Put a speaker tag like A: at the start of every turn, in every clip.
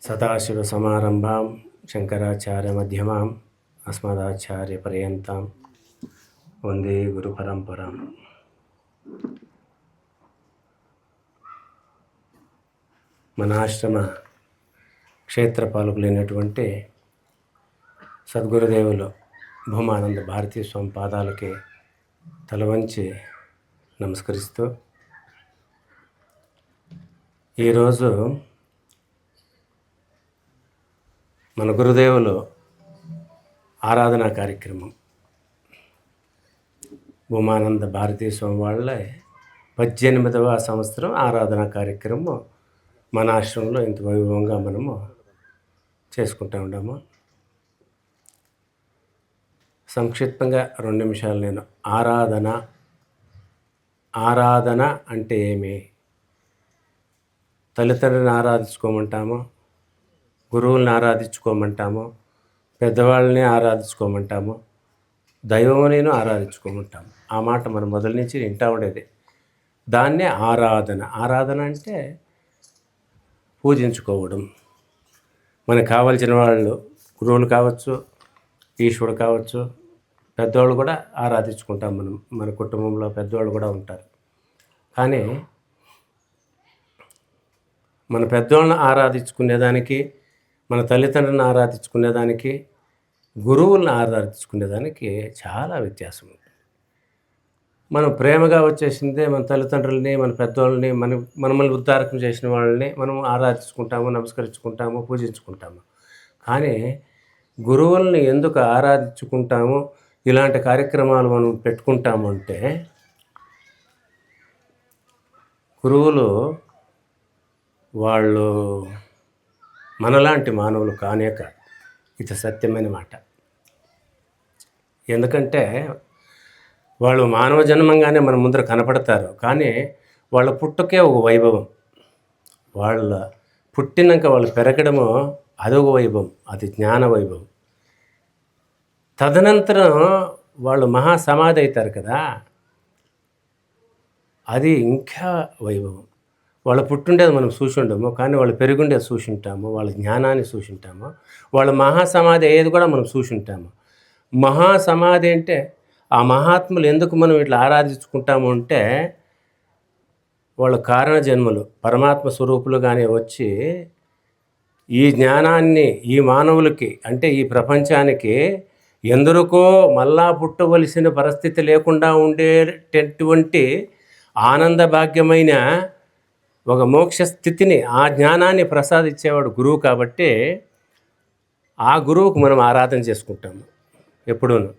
A: సదాశివసమారంభాం శంకరాచార్యమధ్యమాం అస్మదాచార్యపర్యంతం వందే గురుపరంపరాం. మన ఆశ్రమ క్షేత్రపాలకులైనటువంటి సద్గురుదేవులు భూమానంద భారతీ స్వామి పాదాలకి తలవంచి నమస్కరిస్తూ, ఈరోజు మన గురుదేవులు ఆరాధనా కార్యక్రమం భూమానంద భారతీ స్వామి వాళ్ళ 18వ సంవత్సరం ఆరాధనా కార్యక్రమం మన ఆశ్రమంలో ఇంత వైభవంగా మనము చేసుకుంటూ ఉన్నాము. సంక్షిప్తంగా 2 నిమిషాలు నేను ఆరాధన అంటే ఏమి, తల్లిదండ్రులను ఆరాధించుకోమంటాము, గురువుల్ని ఆరాధించుకోమంటాము, పెద్దవాళ్ళని ఆరాధించుకోమంటాము, దైవముని ఆరాధించుకోమంటాము. ఆ మాట మనం మొదటి నుంచి వింటూ ఉండేది. దాన్నే ఆరాధన అంటే పూజించుకోవడం. మనకు కావలసిన వాళ్ళు గురువులు కావచ్చు, ఈశ్వరుడు కావచ్చు, పెద్దవాళ్ళు కూడా ఆరాధించుకుంటాం. మన కుటుంబంలో పెద్దవాళ్ళు కూడా ఉంటారు. కానీ మన పెద్దవాళ్ళని ఆరాధించుకునేదానికి, మన తల్లిదండ్రులను ఆరాధించుకునేదానికి, గురువులను ఆరాధించుకునేదానికి చాలా వ్యత్యాసం ఉంది. మనం ప్రేమగా వచ్చేసిందే మన తల్లిదండ్రులని, మన పెద్దవాళ్ళని, మనల్ని ఉద్ధారకం చేసిన వాళ్ళని మనం ఆరాధించుకుంటాము, నమస్కరించుకుంటాము, పూజించుకుంటాము. కానీ గురువుల్ని ఎందుకు ఆరాధించుకుంటాము, ఇలాంటి కార్యక్రమాలు మనం పెట్టుకుంటాము అంటే, గురువులు వాళ్ళు మనలాంటి మానవులు కానే కాదు. ఇది సత్యమైన మాట. ఎందుకంటే వాళ్ళు మానవ జన్మంగానే మన ముందర కనపడతారు. కానీ వాళ్ళ పుట్టుకే ఒక వైభవం. వాళ్ళ పుట్టినాక వాళ్ళు పెరగడము అదొక వైభవం, అది జ్ఞాన వైభవం. తదనంతరం వాళ్ళు మహాసమాధి అవుతారు కదా, అది ఇంకా వైభవం. వాళ్ళు పుట్టుండేది మనం చూసుండము, కానీ వాళ్ళు పెరుగుండేది చూసుంటాము, వాళ్ళ జ్ఞానాన్ని చూసుంటాము. వాళ్ళ మహాసమాధి అయ్యేది కూడా మనం చూసుంటాము. మహాసమాధి అంటే ఆ మహాత్ములు ఎందుకు మనం ఇట్లా ఆరాధించుకుంటాము అంటే, వాళ్ళు కారణ జన్మలు పరమాత్మ స్వరూపులుగానే వచ్చి ఈ జ్ఞానాన్ని ఈ మానవులకి అంటే ఈ ప్రపంచానికి ఎందరికో మళ్ళా పుట్టవలసిన పరిస్థితి లేకుండా ఉండేటటువంటి ఆనంద భాగ్యమైన ఒక మోక్ష స్థితిని, ఆ జ్ఞానాన్ని ప్రసాదించేవాడు గురువు. కాబట్టి ఆ గురువుకు మనం ఆరాధన చేసుకుంటాము ఎప్పుడూను.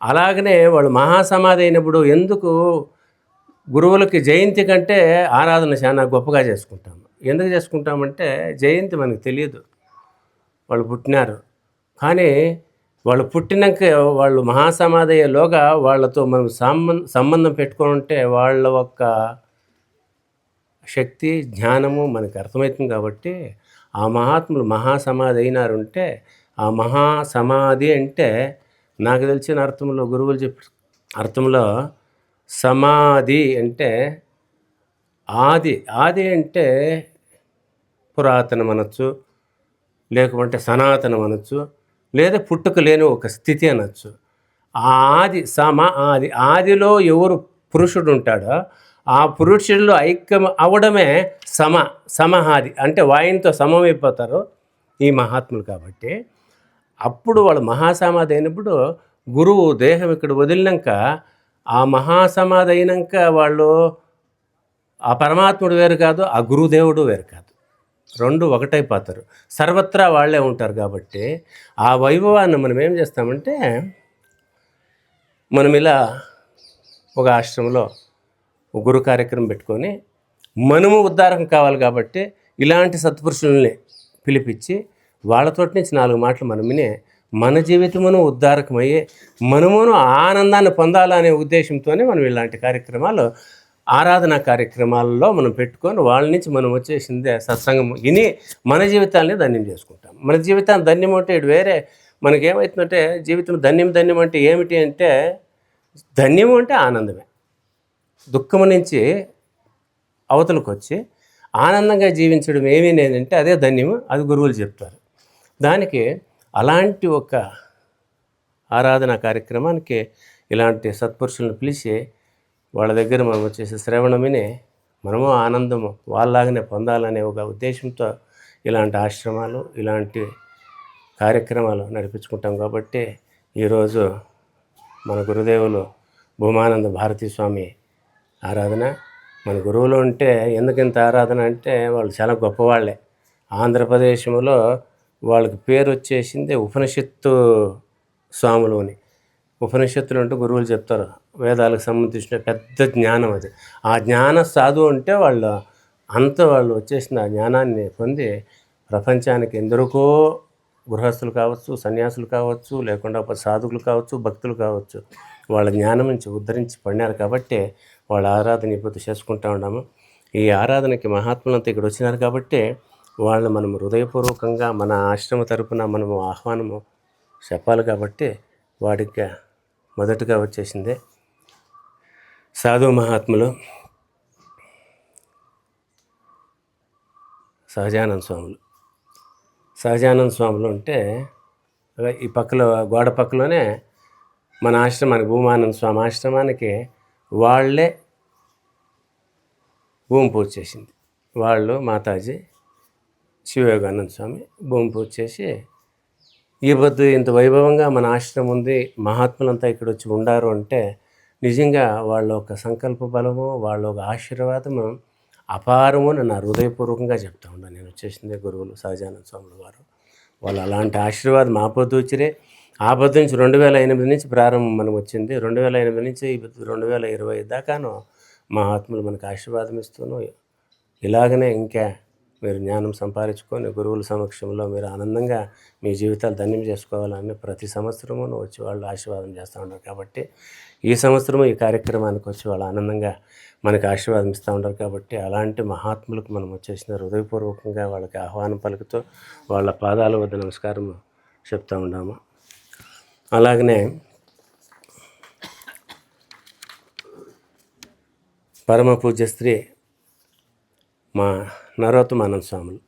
A: అలాగనే వాళ్ళు మహాసమాధి అయినప్పుడు ఎందుకు గురువులకి జయంతి కంటే ఆరాధన చాలా గొప్పగా చేసుకుంటాము. ఎందుకు చేసుకుంటామంటే, జయంతి మనకు తెలియదు, వాళ్ళు పుట్టినారు. కానీ వాళ్ళు పుట్టినాక వాళ్ళు మహాసమాధి అయ్యేలోగా వాళ్ళతో మనం సంబంధం పెట్టుకొని ఉంటే వాళ్ళ యొక్క శక్తి జ్ఞానము మనకు అర్థమవుతుంది. కాబట్టి ఆ మహాత్ములు మహాసమాధి అయినారంటే, ఆ మహాసమాధి అంటే నాకు తెలిసిన అర్థంలో, గురువులు చెప్పి అర్థంలో, సమాధి అంటే ఆది అంటే పురాతనం అనొచ్చు, లేకుంటే సనాతనం అనొచ్చు, లేదా పుట్టుక లేని ఒక స్థితి అనొచ్చు. ఆదిలో ఎవరు పురుషుడు ఉంటాడో ఆ పురుషుల్లో ఐక్యం అవడమే సమాధి అంటే వాయునితో సమమైపోతారు ఈ మహాత్ములు. కాబట్టి అప్పుడు వాళ్ళు మహాసమాధి అయినప్పుడు గురువు దేహం ఇక్కడ వదిలినాక, ఆ మహాసమాధి అయినాక వాళ్ళు ఆ పరమాత్ముడు వేరు కాదు, ఆ గురుదేవుడు వేరు కాదు, రెండు ఒకటైపోతారు. సర్వత్రా వాళ్ళే ఉంటారు. కాబట్టి ఆ వైభవాన్ని మనం ఏం చేస్తామంటే, మనం ఇలా ఒక ఆశ్రమంలో గురు కార్యక్రమం పెట్టుకొని, మనము ఉద్ధారకం కావాలి కాబట్టి ఇలాంటి సత్పురుషుల్ని పిలిపించి వాళ్ళతోటి నుంచి 4 మాటలు మనం వినే మన జీవితమును ఉద్ధారకమయ్యే మనమును ఆనందాన్ని పొందాలనే ఉద్దేశంతోనే మనం ఇలాంటి కార్యక్రమాలు, ఆరాధనా కార్యక్రమాలలో మనం పెట్టుకొని వాళ్ళ నుంచి మనం వచ్చేసిందే సత్సంగం విని మన జీవితాన్ని ధన్యం చేసుకుంటాం. మన జీవితాన్ని ధన్యం అంటే ఇటు వేరే మనకేమవుతుందంటే, జీవితం ధన్యం అంటే ఏమిటి అంటే, ధన్యము అంటే ఆనందమే. దుఃఖము నుంచి అవతలకు వచ్చి ఆనందంగా జీవించడం ఏమీ లేదంటే అదే ధన్యము, అది గురువులు చెప్తారు. దానికి అలాంటి ఒక ఆరాధన కార్యక్రమానికి ఇలాంటి సత్పురుషులను పిలిచి వాళ్ళ దగ్గర మనం వచ్చేసి శ్రవణం విని మనము ఆనందము వాళ్ళలాగానే పొందాలనే ఒక ఉద్దేశంతో ఇలాంటి ఆశ్రమాలు, ఇలాంటి కార్యక్రమాలు నడిపించుకుంటాం. కాబట్టి ఈరోజు మన గురుదేవులు భూమానంద భారతీ స్వామి ఆరాధన. మన గురువులు ఉంటే ఎందుకు ఇంత ఆరాధన అంటే వాళ్ళు చాలా గొప్పవాళ్ళే. ఆంధ్రప్రదేశంలో వాళ్ళకి పేరు వచ్చేసింది ఉపనిషత్తు స్వాములు అని. ఉపనిషత్తులు అంటే గురువులు చెప్తారు, వేదాలకు సంబంధించిన పెద్ద జ్ఞానం అది. ఆ జ్ఞాన సాధువు అంటే వాళ్ళు వచ్చేసిన ఆ జ్ఞానాన్ని పొంది ప్రపంచానికి ఎందరికో గృహస్థులు కావచ్చు, సన్యాసులు కావచ్చు, లేకుండా సాధువులు కావచ్చు, భక్తులు కావచ్చు, వాళ్ళ జ్ఞానం నుంచి ఉద్ధరించి పడినారు. కాబట్టి వాళ్ళ ఆరాధన ఇప్పుడు చేసుకుంటూ ఉన్నాము. ఈ ఆరాధనకి మహాత్ములంతా ఇక్కడ వచ్చినారు కాబట్టి వాళ్ళు మనం హృదయపూర్వకంగా మన ఆశ్రమ తరపున మనము ఆహ్వానము చెప్పాలి. కాబట్టి వాడికి మొదటగా వచ్చేసిందే సాధు మహాత్ములు సహజానంద స్వాములు. సహజానంద స్వాములు అంటే ఈ పక్కలో గోడ పక్కలోనే మన ఆశ్రమానికి, భూమానంద స్వామి ఆశ్రమానికి వాళ్ళే భూమి పూజ చేసింది. వాళ్ళు మాతాజీ శివయోగానంద స్వామి భూమి పూజ చేసి ఈ పొద్దు ఇంత వైభవంగా మన ఆశ్రమం ఉంది, మహాత్ములంతా ఇక్కడ వచ్చి ఉండారు అంటే నిజంగా వాళ్ళ ఒక సంకల్ప బలము, వాళ్ళ ఒక ఆశీర్వాదము అపారము అని నా హృదయపూర్వకంగా చెప్తా ఉన్నాను. నేను వచ్చేసిందే గురువులు సహజానంద స్వాములు వారు. వాళ్ళు అలాంటి ఆశీర్వాదం ఆ పొద్దు వచ్చిరే. ఆ పొద్దు నుంచి 2008 నుంచి ప్రారంభం మనం వచ్చింది. 2008 నుంచి 2020 దాకాను మహాత్ములు మనకు ఆశీర్వాదం ఇస్తూను ఇలాగనే ఇంకా మీరు జ్ఞానం సంపాదించుకొని గురువుల సమక్షంలో మీరు ఆనందంగా మీ జీవితాలు ధన్యం చేసుకోవాలని ప్రతి సంవత్సరము వచ్చి వాళ్ళు ఆశీర్వాదం చేస్తూ ఉంటారు. కాబట్టి ఈ సంవత్సరము ఈ కార్యక్రమానికి వచ్చి వాళ్ళు ఆనందంగా మనకు ఆశీర్వాదం ఇస్తూ ఉంటారు. కాబట్టి అలాంటి మహాత్ములకు మనం వచ్చేసిన హృదయపూర్వకంగా వాళ్ళకి ఆహ్వానం పలుకుతూ వాళ్ళ పాదాల వద్ద నమస్కారం చెప్తూ ఉన్నాము. అలాగనే పరమ పూజ్య స్త్రీ మా నరోత్తమానంద స్వాములు.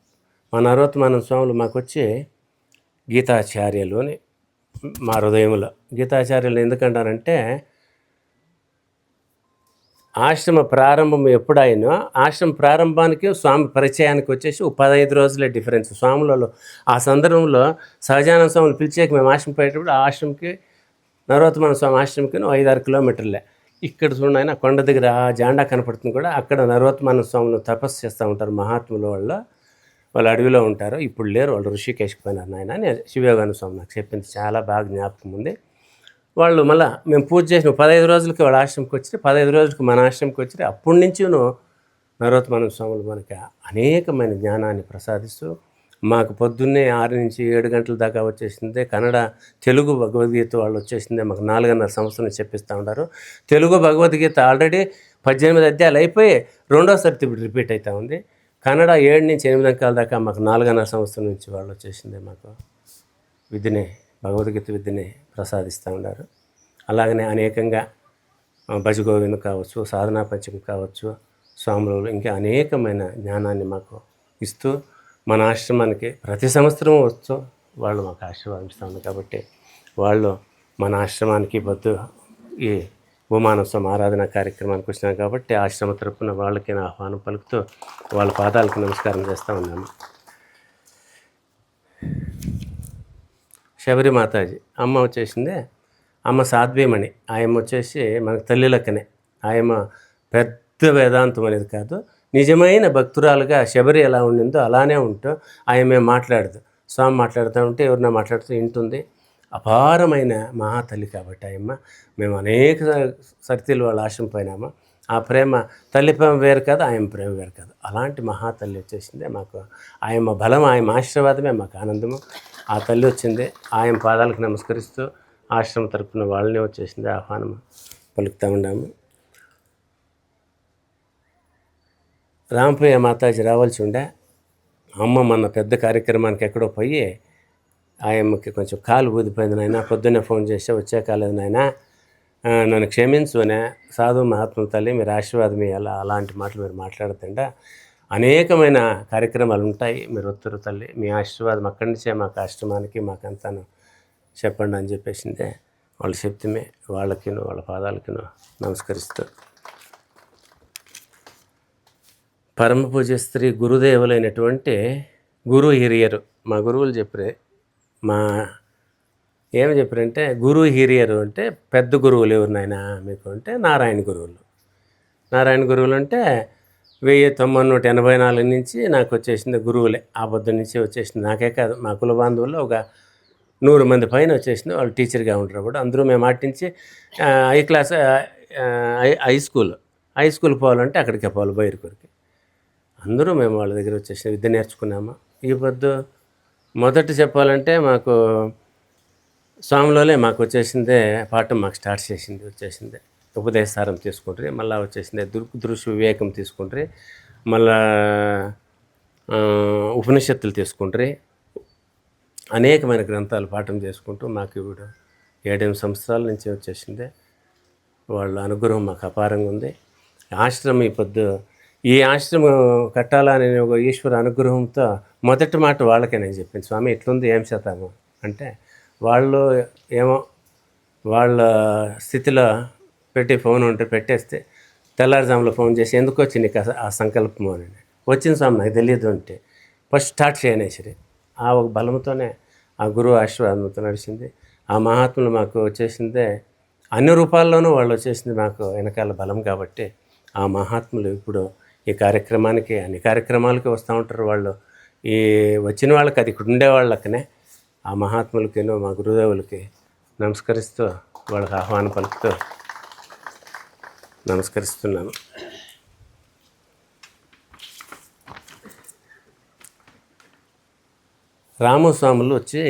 A: మా నరోత్తమానంద స్వాములు మాకు వచ్చి గీతాచార్యులు అని మా హృదయంలో. గీతాచార్యులు ఎందుకంటారంటే ఆశ్రమ ప్రారంభం ఎప్పుడైనా ఆశ్రమ ప్రారంభానికి స్వామి పరిచయానికి వచ్చేసి 15 రోజులే డిఫరెన్స్ స్వాములలో. ఆ సందర్భంలో సహజానంద స్వామిని పిలిచేకి మేము ఆశ్రమం పోయేటప్పుడు ఆ ఆశ్రమంకి నరోత్తమానంద స్వామి ఆశ్రమంకి 5-6 కిలోమీటర్లే. ఇక్కడ చూడండి ఆయన కొండ దగ్గర ఆ జాండా కనపడుతుంది కూడా, అక్కడ నరోత్తమానంద స్వామిని తపస్సు చేస్తూ ఉంటారు మహాత్ములు. వాళ్ళు అడవిలో ఉంటారు, ఇప్పుడు లేరు, వాళ్ళు ఋషికేశ్కి పోయినారు నాయన అని శివయోగానంద స్వామి నాకు చెప్పింది. చాలా బాగా జ్ఞాపకం ఉంది. వాళ్ళు మళ్ళీ మేము పూజ చేసిన 15 రోజులకి వాళ్ళ ఆశ్రమంకి వచ్చి 15 రోజులకి మన ఆశ్రమంకి వచ్చి అప్పటి నుంచి నరోత్తమానంద స్వాములు మనకి అనేకమైన జ్ఞానాన్ని ప్రసాదిస్తూ మాకు పొద్దున్నే 6 నుంచి 7 గంటల దాకా వచ్చేసిందే. కన్నడ తెలుగు భగవద్గీత వాళ్ళు వచ్చేసిందే మాకు 4.5 సంవత్సరం చెప్పిస్తూ ఉంటారు. తెలుగు భగవద్గీత ఆల్రెడీ 18 అధ్యాయాలు అయిపోయి రెండోసారి ఇప్పుడు రిపీట్ అవుతూ ఉంది. కన్నడ 7 నుంచి 8 అంకాల దాకా మాకు 4.5 సంవత్సరం నుంచి వాళ్ళు వచ్చేసిందే మాకు విద్యని, భగవద్గీత విద్యని ప్రసాదిస్తూ ఉన్నారు. అలాగనే అనేకంగా భజగోవిందం కావచ్చు, సాధనా పంచకం కావచ్చు, స్వాములు ఇంకా అనేకమైన జ్ఞానాన్ని మాకు ఇస్తూ మన ఆశ్రమానికి ప్రతి సంవత్సరం వస్తూ వాళ్ళు మాకు ఆశీర్వాదం ఇస్తూ ఉన్నారు. కాబట్టి వాళ్ళు మన ఆశ్రమానికి పొద్దు ఈ భూమానోత్సవం ఆరాధన కార్యక్రమానికి వచ్చినారు. కాబట్టి ఆశ్రమ తరపున వాళ్ళకి ఆహ్వానం పలుకుతూ వాళ్ళ పాదాలకు నమస్కారం చేస్తూ ఉన్నాము. శబరి మాతాజీ అమ్మ వచ్చేసిందే, అమ్మ సాధ్వీమణి. ఆయమ్మ వచ్చేసి మనకు తల్లి లెక్కనే. ఆయమ్మ పెద్ద వేదాంతం అనేది కాదు, నిజమైన భక్తురాలుగా శబరి ఎలా ఉండిందో అలానే ఉంటూ ఆయమే మాట్లాడదు. స్వామి మాట్లాడుతూ ఉంటే ఎవరినో మాట్లాడుతూ వింటుంది. అపారమైన మహాతల్లి కాబట్టి ఆయమ్మ. మేము అనేక సరితీలు వాళ్ళ ఆశ్రమం పోయినాము. ఆ ప్రేమ తల్లి ప్రేమ వేరు కాదు, ఆయన ప్రేమ వేరు కాదు. అలాంటి మహాతల్లి వచ్చేసిందే మాకు. ఆయమ్మ బలం, ఆయన ఆశీర్వాదమే మాకు ఆనందము. ఆ తల్లి వచ్చింది, ఆయన పాదాలకు నమస్కరిస్తూ ఆశ్రమం తరపున వాళ్ళనే వచ్చేసింది ఆహ్వానం పలుకుతూ ఉన్నాము. రాంప్రియ మాతాజీ రావాల్సి ఉండే, అమ్మ మన పెద్ద కార్యక్రమానికి ఎక్కడో పోయి ఆయమ్మకి కొంచెం కాలు ఊదిపోయింది నాయన, పొద్దున్నే ఫోన్ చేస్తే వచ్చే కాలేదు నాయన, నన్ను క్షమించు అనే. సాధు మహాత్మ తల్లి మీరు ఆశీర్వాదం ఇవ్వాలా, అలాంటి మాటలు మీరు మాట్లాడుతుండ అనేకమైన కార్యక్రమాలు ఉంటాయి. మీరు వస్తారు తల్లి, మీ ఆశీర్వాదం అక్కడి నుంచే మాకు ఆశ్రమానికి మాకంతాను చెప్పండి అని చెప్పేసిందే వాళ్ళు చెప్తే వాళ్ళకిను వాళ్ళ పాదాలకిను నమస్కరిస్తూ, పరమ పూజ్య స్త్రీ గురుదేవులైనటువంటి గురు హిరియరు మా గురువులు చెప్పారు. మా ఏమి చెప్పారంటే గురు హిరియరు అంటే పెద్ద గురువులు ఎవరు నాయన మీకు అంటే నారాయణ గురువులు. నారాయణ గురువులు అంటే 1984 నుంచి నాకు వచ్చేసింది గురువులే. ఆ పొద్దు నుంచి వచ్చేసింది. నాకే కాదు, మా కుల బాంధవుల్లో ఒక 100 మంది పైన వచ్చేసింది. వాళ్ళు టీచర్గా ఉంటారు కూడా. అందరూ మేము ఆటించి హై క్లాస్ హై స్కూల్ పోవాలంటే అక్కడికే పోవాలి, బైరుకూరికి. అందరూ మేము వాళ్ళ దగ్గర వచ్చేసి విద్య నేర్చుకున్నాము. ఈ పొద్దు మొదట చెప్పాలంటే మాకు స్వామిలోనే మాకు వచ్చేసిందే పాఠం మాకు స్టార్ట్ వచ్చేసిందే ఉపదేశారం తీసుకుంటారు. మళ్ళీ వచ్చేసిందే దృశ్య వివేకం తీసుకుంటారు. మళ్ళా ఉపనిషత్తులు తీసుకుంటారు. అనేకమైన గ్రంథాలు పాఠం చేసుకుంటూ మాకు ఇప్పుడు 7 సంవత్సరాల నుంచి వచ్చేసిందే. వాళ్ళ అనుగ్రహం మాకు అపారంగా ఉంది. ఆశ్రమం ఈ ఆశ్రమం కట్టాలని ఒక ఈశ్వర అనుగ్రహంతో మొదటి మాట వాళ్ళకే నేను చెప్పింది, స్వామి ఇట్లుంది ఏం చేద్దాము అంటే, వాళ్ళు ఏమో వాళ్ళ స్థితిలో పెట్టి ఫోన్ ఉంటే పెట్టేస్తే తెల్లారుజాములో ఫోన్ చేసి ఎందుకు వచ్చి నీకు ఆ సంకల్పము అని. వచ్చిన స్వామి నాకు తెలియదు అంటే ఫస్ట్ స్టార్ట్ చేయనేసరి ఆ ఒక బలంతోనే ఆ గురువు ఆశీర్వాదంతో నడిచింది. ఆ మహాత్ములు మాకు వచ్చేసిందే అన్ని రూపాల్లోనూ వాళ్ళు వచ్చేసింది మాకు వెనకాల బలం. కాబట్టి ఆ మహాత్ములు ఇప్పుడు ఈ కార్యక్రమానికి అన్ని కార్యక్రమాలకి వస్తూ ఉంటారు. వాళ్ళు ఈ వచ్చిన వాళ్ళకి అది ఇక్కడ ఉండే వాళ్ళకనే ఆ మహాత్ములకి మా గురుదేవులకి నమస్కరిస్తూ వాళ్ళకి ఆహ్వానం పలుకుతూ నమస్కరిస్తున్నాను. రామస్వాములు వచ్చి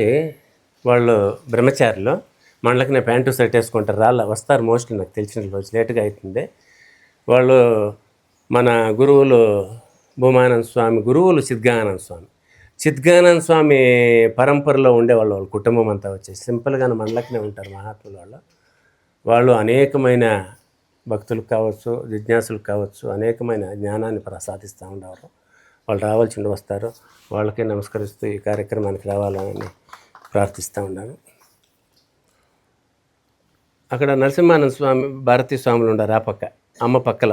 A: వాళ్ళు బ్రహ్మచారులు, మనలకి ప్యాంటు షర్ట్ వేసుకుంటారు. వస్తారు మోస్ట్లీ, నాకు తెలిసిన రోజు లేటుగా అవుతుంది. వాళ్ళు మన గురువులు భూమానంద స్వామి గురువులు చిద్గానంద స్వామి పరంపరలో ఉండేవాళ్ళు. వాళ్ళ కుటుంబం అంతా వచ్చేసి సింపుల్గా మనలకినే ఉంటారు మహాత్ములు. వాళ్ళు అనేకమైన భక్తులకు కావచ్చు, జిజ్ఞాసులకు కావచ్చు, అనేకమైన జ్ఞానాన్ని ప్రసాదిస్తూ ఉండేవారు. వాళ్ళు రావాల్సి వస్తారు. వాళ్ళకే నమస్కరిస్తూ ఈ కార్యక్రమానికి రావాలని ప్రార్థిస్తూ ఉన్నాను. అక్కడ నరసింహానంద స్వామి భారతీ స్వాములు ఉండారు ఆ పక్క, అమ్మ పక్కల.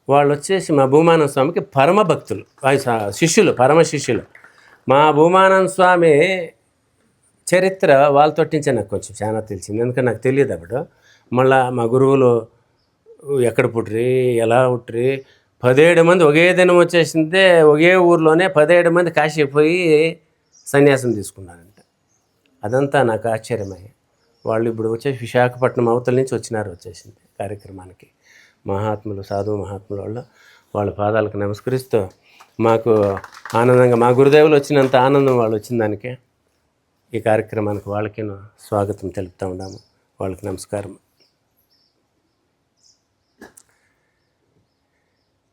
A: వాళ్ళు వచ్చేసి మా భూమానంద స్వామికి పరమ భక్తులు, శిష్యులు, పరమ శిష్యులు. మా భూమానంద స్వామి చరిత్ర వాళ్ళతోటించే నాకు కొంచెం చాలా తెలిసింది, ఎందుకంటే నాకు తెలియదు అప్పుడు. మళ్ళా మా గురువులు ఎక్కడ పుట్టిరి, ఎలా పుట్టిరి, 17 మంది ఒకే దినం వచ్చేసిందే. ఒకే ఊర్లోనే 17 మంది కాశీ పోయి సన్యాసం తీసుకున్నారంట. అదంతా నాకు ఆశ్చర్యమయ్యే. వాళ్ళు ఇప్పుడు వచ్చేసి విశాఖపట్నం అవతల నుంచి వచ్చేసింది కార్యక్రమానికి. మహాత్ములు, సాధువు మహాత్ములు వాళ్ళ పాదాలకు నమస్కరిస్తూ మాకు ఆనందంగా, మా గురుదేవులు వచ్చినంత ఆనందం వాళ్ళు వచ్చిన దానికే ఈ కార్యక్రమానికి వాళ్ళకి స్వాగతం తెలుపుతూ ఉన్నాము. వాళ్ళకి నమస్కారం.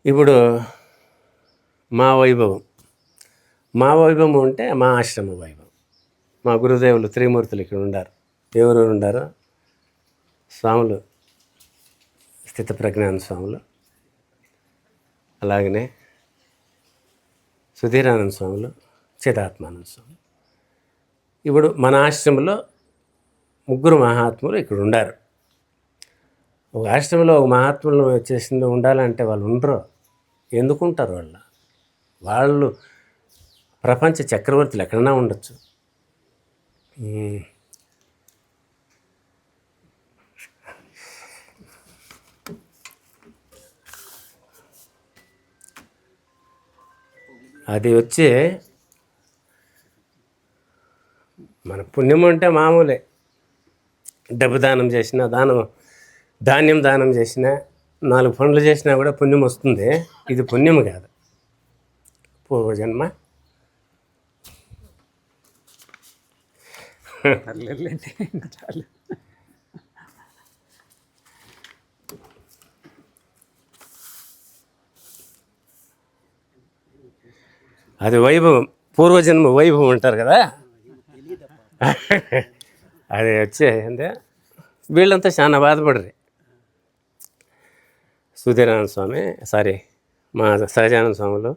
A: ఇప్పుడు మా వైభవం అంటే మా ఆశ్రమ వైభవం. మా గురుదేవులు త్రిమూర్తులు ఇక్కడ ఉండారు. ఎవరెవరు ఉండారో స్వాములు, స్థితప్రజ్ఞాన స్వాములు, అలాగనే సుధీరానంద స్వాములు, చిదాత్మానంద స్వామి. ఇప్పుడు మన ఆశ్రమంలో 3 మహాత్ములు ఇక్కడ ఉండారు. ఒక ఆశ్రమంలో ఒక మహాత్ములు వచ్చేసింది ఉండాలంటే వాళ్ళు ఉండరు. ఎందుకుంటారు? వాళ్ళు ప్రపంచ చక్రవర్తులు ఎక్కడన్నా ఉండొచ్చు. అది వచ్చి మన పుణ్యం అంటే మామూలే. డబ్బు దానం చేసినా, ధాన్యం దానం చేసినా, 4 పనులు చేసినా కూడా పుణ్యం వస్తుంది. ఇది పుణ్యం కాదు, పూర్వజన్మ. అది వైభవం, పూర్వజన్మ వైభవం అంటారు కదా. అది వచ్చే అంటే వీళ్ళంతా చాలా బాధపడరు. సుధీరానంద స్వామి మా సహజానంద స్వాములు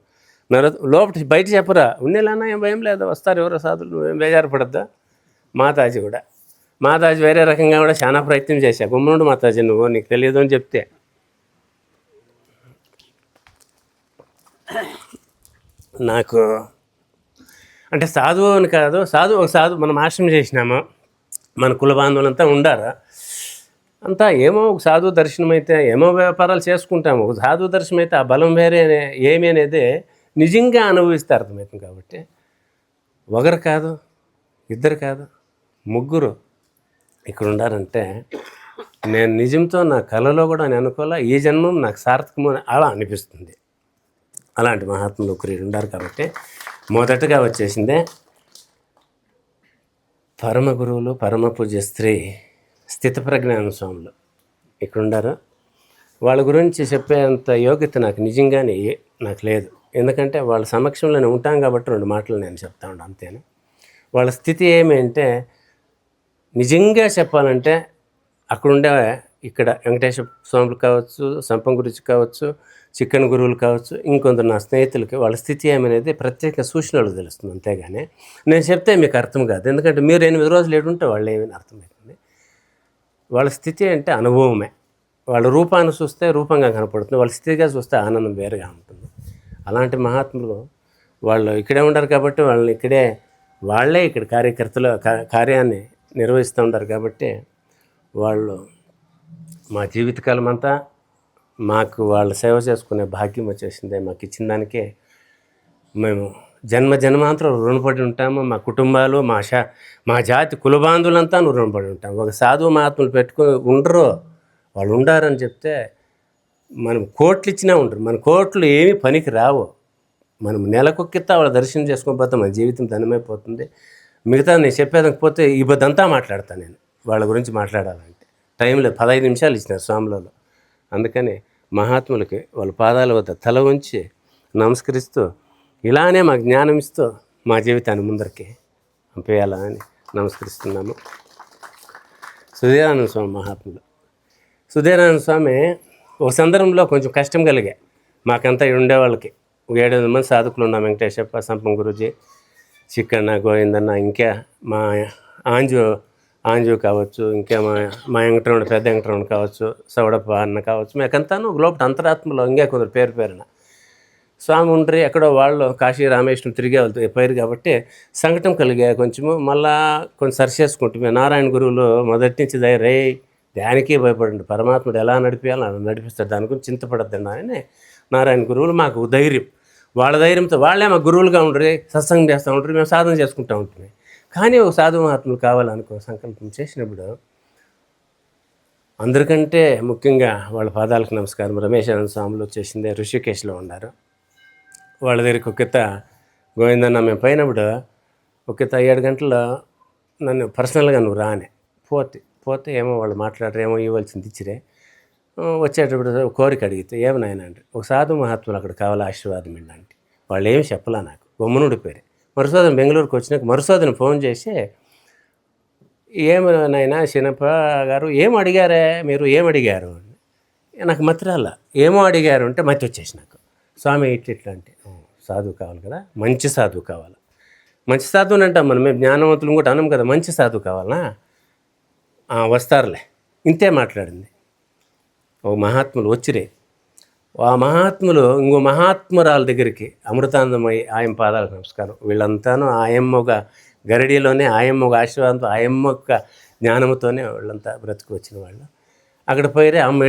A: లోపల బయట చెప్పరా, ఉండేలానా ఏం భయం లేదు, వస్తారు ఎవరో సాధులు, నువ్వేం బేజారు పడద్దా. మాతాజీ కూడా, మాతాజీ వేరే రకంగా కూడా చాలా ప్రయత్నం చేశా, గుమ్మనుండు మాతాజీ నువ్వు, నీకు తెలియదు అని చెప్తే. నాకు అంటే సాధువు అని కాదు, ఒక సాధువు మనం ఆశ్రమం చేసినాము, మన కుల బాంధవులంతా ఉండారా, అంతా ఏమో ఒక సాధువు దర్శనం అయితే ఏమో వ్యాపారాలు చేసుకుంటాము, ఒక సాధువు దర్శనం అయితే ఆ బలం వేరే ఏమి అనేది నిజంగా అనుభవిస్తే అర్థమవుతుంది. కాబట్టి ఒకరు కాదు, ఇద్దరు కాదు, ముగ్గురు ఇక్కడ ఉండారంటే నేను నిజంతో నా కళలో కూడా నేను అనుకోలే, ఈ జన్మం నాకు సార్థకము అలా అనిపిస్తుంది. అలాంటి మహాత్ములు ఒకరు ఉండారు. కాబట్టి మొదటగా వచ్చేసిందే పరమ గురువులు, పరమ పూజ్య స్త్రీ స్థితప్రజ్ఞాన స్వాములు ఇక్కడ ఉండారు. వాళ్ళ గురించి చెప్పేంత యోగ్యత నాకు నిజంగానే నాకు లేదు. ఎందుకంటే వాళ్ళ సమక్షంలో నేను ఉంటాం కాబట్టి 2 మాటలు నేను చెప్తా ఉన్నాను అంతేను. వాళ్ళ స్థితి ఏమి అంటే నిజంగా చెప్పాలంటే అక్కడుండే ఇక్కడ వెంకటేశ్వర స్వాములు కావచ్చు, సంపం గురించి కావచ్చు, చిక్కన్ గురువులు కావచ్చు, ఇంకొందరు నా స్నేహితులకి వాళ్ళ స్థితి ఏమనేది ప్రత్యేక సూచనలు తెలుస్తుంది. అంతేగాని నేను చెప్తే మీకు అర్థం కాదు. ఎందుకంటే మీరు 8 రోజులు ఏడుంటే వాళ్ళు ఏమైనా అర్థమవుతుంది. వాళ్ళ స్థితి అంటే అనుభవమే. వాళ్ళ రూపాన్ని చూస్తే రూపంగా కనపడుతుంది, వాళ్ళ స్థితిగా చూస్తే ఆనందం వేరుగా ఉంటుంది. అలాంటి మహాత్ములు వాళ్ళు ఇక్కడే ఉంటారు కాబట్టి వాళ్ళే ఇక్కడ కార్యకర్తలు కార్యాన్ని నిర్వహిస్తూ ఉంటారు. కాబట్టి వాళ్ళు మా జీవితకాలం అంతా మాకు వాళ్ళ సేవ చేసుకునే భాగ్యం వచ్చేసిందే. మాకు ఇచ్చిన దానికే మేము జన్మాంతరం రుణపడి ఉంటాము. మా కుటుంబాలు, మా జాతి కులబాంధులంతా రుణపడి ఉంటాము. ఒక సాధువు మహాత్ములు పెట్టుకుని ఉండరు, వాళ్ళు ఉండారని చెప్తే మనం కోట్లు ఇచ్చినా ఉండరు. మన కోట్లు ఏమీ పనికి రావు. మనం నెలకొక్కితే వాళ్ళ దర్శనం చేసుకోకపోతే మన జీవితం ధనమైపోతుంది. మిగతా నేను చెప్పేదకపోతే ఈ బొద్దంతా మాట్లాడతాను నేను వాళ్ళ గురించి మాట్లాడాలంటే. టైంలో 15 నిమిషాలు ఇచ్చినారు స్వాములలో. అందుకని మహాత్ములకి వాళ్ళ పాదాల వద్ద తల ఉంచి నమస్కరిస్తూ ఇలానే మాకు జ్ఞానం ఇస్తూ మా జీవితాన్ని ముందరికి పంపేయాలని నమస్కరిస్తున్నాము. సుధీరానంద స్వామి మహాత్ములు. సుధీరానంద స్వామి ఒక సందర్భంలో కొంచెం కష్టం కలిగే మాకంతా ఉండేవాళ్ళకి. 7-8 మంది సాధకులు ఉన్నాం. వెంకటేశ్వర, సంపం గురూజీ, చిక్కన్న, గోవిందన్న, ఇంకా మా ఆంజు కావచ్చు, ఇంకా మా వెంకటరమణ, పెద్ద వెంకటరమణ కావచ్చు, సౌడప్ప అన్న కావచ్చు, మేకంతాను లోపల అంతరాత్మలో ఇంకా కొందరు పేరున స్వామి ఉండ్రి. ఎక్కడో వాళ్ళు కాశీ రామేశ్వరం తిరిగే వెళ్తాయి పైరు. కాబట్టి సంకటం కలిగా కొంచెము. మళ్ళా కొంచెం సరి చేసుకుంటే నారాయణ గురువులు మొదటి నుంచి దానికి భయపడండి, పరమాత్ముడు ఎలా నడిపేయాలో అలా నడిపిస్తాడు, దాని గురించి చింతపడద్దండి అని నారాయణ గురువులు మాకు ధైర్యం. వాళ్ళ ధైర్యంతో వాళ్ళే మా గురువులుగా ఉండరు, సత్సంగం చేస్తూ ఉంటారు, మేము సాధన చేసుకుంటూ ఉంటుంది. కానీ ఒక సాధు మహాత్ములు కావాలనుకో సంకల్పం చేసినప్పుడు అందరికంటే ముఖ్యంగా వాళ్ళ పాదాలకు నమస్కారం. రమేశానంద స్వాములు వచ్చేసిందే ఋషికేశ్లో ఉన్నారు. వాళ్ళ దగ్గరికి ఒక్కిత గోవిందన్న మేము పోయినప్పుడు ఒక్కిత 7 గంటల్లో నన్ను పర్సనల్గా నువ్వు రానే పోతే ఏమో వాళ్ళు మాట్లాడరు, ఏమో ఇవ్వాల్సింది ఇచ్చిరే. వచ్చేటప్పుడు కోరిక అడిగితే ఏమన్నాయన అంటే ఒక సాధు మహాత్ములు అక్కడ కావాలి ఆశీర్వాదం ఏంటంటే వాళ్ళు ఏమి చెప్పలా నాకు, బొమ్మనుడి పేరు. మరుసోదన బెంగళూరుకి వచ్చినాక మరుసోదన ఫోన్ చేసి ఏమన్నాయనా శనప్ప గారు ఏం అడిగారే మీరు, ఏం అడిగారు నాకు మతిరాల. ఏమో అడిగారు అంటే మతి వచ్చేసి నాకు. స్వామి ఇట్లా అంటే సాధువు కావాలి కదా, మంచి సాధువు కావాలి. మంచి సాధువుని అంటాం మనం, మేము జ్ఞానవంతులు కూడా అనం కదా, మంచి సాధువు కావాలనా, వస్తారులే, ఇంతే మాట్లాడింది. ఓ మహాత్ములు వచ్చిరే. ఆ మహాత్ములు ఇంకో మహాత్మురాల దగ్గరికి అమృతానందమై ఆయన పాదాలకు నమస్కారం. వీళ్ళంతాను ఆయమ్మ ఒక గరడీలోనే, ఆయమ్మ ఒక ఆశీర్వాదంతో, ఆయమ్మ యొక్క జ్ఞానంతోనే వీళ్ళంతా బ్రతుకు వచ్చిన వాళ్ళు. అక్కడ పోయిరే అమ్మ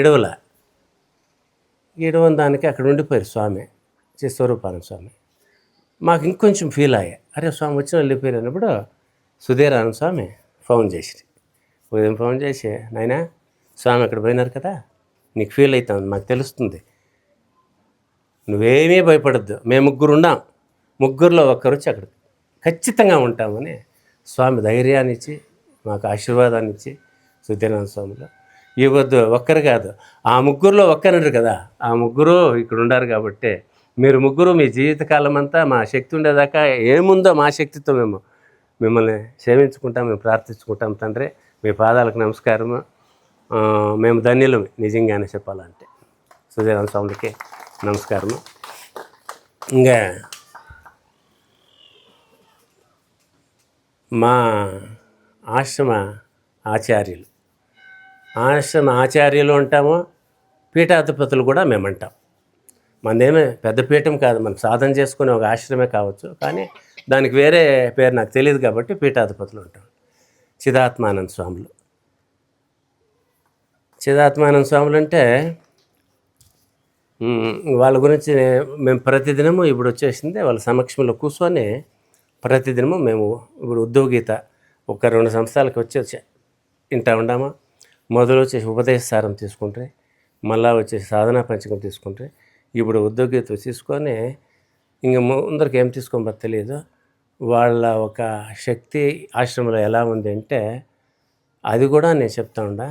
A: ఎడవని దానికి అక్కడ ఉండిపోయారు స్వామి, స్వరూపానంద స్వామి. మాకు ఇంకొంచెం ఫీల్ అయ్యా, అరే స్వామి వచ్చిన వెళ్ళిపోయారు అన్నప్పుడు సుధీరానంద స్వామి ఫోన్ చేసి ఉదయం ఫోన్ చేసి నాయనా స్వామి అక్కడ పోయినారు కదా, నీకు ఫీల్ అవుతాం, మాకు తెలుస్తుంది, నువ్వేమీ భయపడద్దు, మేము 3 ఉన్నాం, 3లో ఒక్కరు వచ్చి అక్కడ ఖచ్చితంగా ఉంటామని స్వామి ధైర్యాన్ని ఇచ్చి మాకు ఆశీర్వాదాన్ని ఇచ్చి సుధీరానంద స్వామిలో ఇవ్వద్దు. ఒక్కరు కాదు, ఆ 3లో ఒక్కరుంటారు కదా, ఆ 3 ఇక్కడ ఉండారు. కాబట్టి మీరు 3 మీ జీవితకాలం అంతా మా శక్తి ఉండేదాకా ఏముందో మా శక్తితో మేము మిమ్మల్ని సేవించుకుంటాం, మేము ప్రార్థించుకుంటాం. తండ్రి మీ పాదాలకు నమస్కారము, మేము ధన్యులు నిజంగానే చెప్పాలంటే. సుధీరానంద స్వామికి నమస్కారము. ఇంకా మా ఆశ్రమ ఆచార్యులు అంటాము, పీఠాధిపతులు కూడా మేమంటాం. మనదేమే పెద్ద పీఠం కాదు, మనం సాధన చేసుకునే ఒక ఆశ్రమే కావచ్చు, కానీ దానికి వేరే పేరు నాకు తెలియదు కాబట్టి పీఠాధిపతులు ఉంటాం. చిదాత్మానంద స్వాములు అంటే వాళ్ళ గురించి మేము ప్రతిదినము ఇప్పుడు వచ్చేసింది వాళ్ళ సమక్షంలో కూర్చొని ప్రతిదినము మేము ఇప్పుడు ఉద్యోగీత ఒక 2 సంవత్సరాలకి వచ్చి వింటా ఉండామా. మొదలు వచ్చేసి ఉపదేశసారం తీసుకుంటే, మళ్ళా వచ్చేసి సాధనా పంచకం తీసుకుంటే, ఇప్పుడు ఉద్యోగీత తీసుకొని ఇంక ముందరికి ఏం తీసుకోమో తెలియదు. వాళ్ళ ఒక శక్తి ఆశ్రమంలో ఎలా ఉంది అంటే అది కూడా నేను చెప్తా ఉండా.